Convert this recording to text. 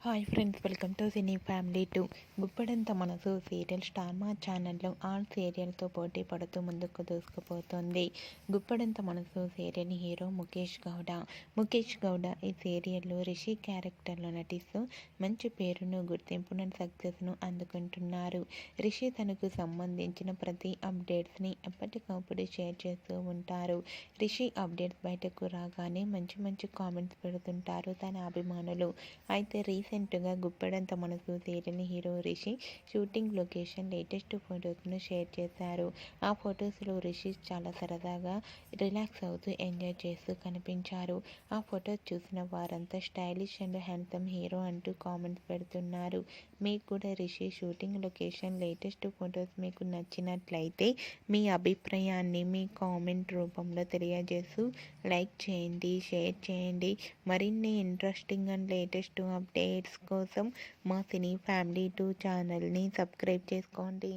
Hi friends, welcome to cine family 2. Guppedantha మనసు serial star మా ఛానల్లో ఆల్ సీరియల్తో పోటీ పడుతూ ముందుకు దూసుకుపోతుంది. గుప్పడంత మనసు సీరియల్ హీరో ముఖేష్ గౌడ ఈ సీరియల్లో రిషి క్యారెక్టర్లో నటిస్తూ మంచి పేరును, గుర్తింపును, సక్సెస్ను అందుకుంటున్నారు. రిషి తనకు సంబంధించిన ప్రతి అప్డేట్స్ని ఎప్పటికప్పుడు షేర్ చేస్తూ ఉంటారు. రిషి అప్డేట్స్ బయటకు రాగానే మంచి మంచి కామెంట్స్ పెడుతుంటారు తన అభిమానులు. అయితే రీసెంట్గా Guppedantha Manasu serial hero Rishi shooting location latest ఫొటోస్ను షేర్ చేశారు. ఆ ఫొటోస్లో రిషి చాలా సరదాగా రిలాక్స్ అవుతూ ఎంజాయ్ చేస్తూ కనిపించారు. ఆ ఫొటోస్ చూసిన వారంతా స్టైలిష్ అండ్ హ్యాండ్సమ్ హీరో అంటూ కామెంట్స్ పెడుతున్నారు. మీకు కూడా Rishi shooting location latest photos మీకు నచ్చినట్లయితే మీ అభిప్రాయాన్ని మీ కామెంట్ రూపంలో తెలియజేస్తూ లైక్ చేయండి, షేర్ చేయండి. మరిన్ని ఇంట్రెస్టింగ్ అండ్ లేటెస్ట్ అప్డేట్స్ కోసం మా సినీ ఫ్యామిలీ 2 ఛానల్ని సబ్స్క్రైబ్ చేసుకోండి.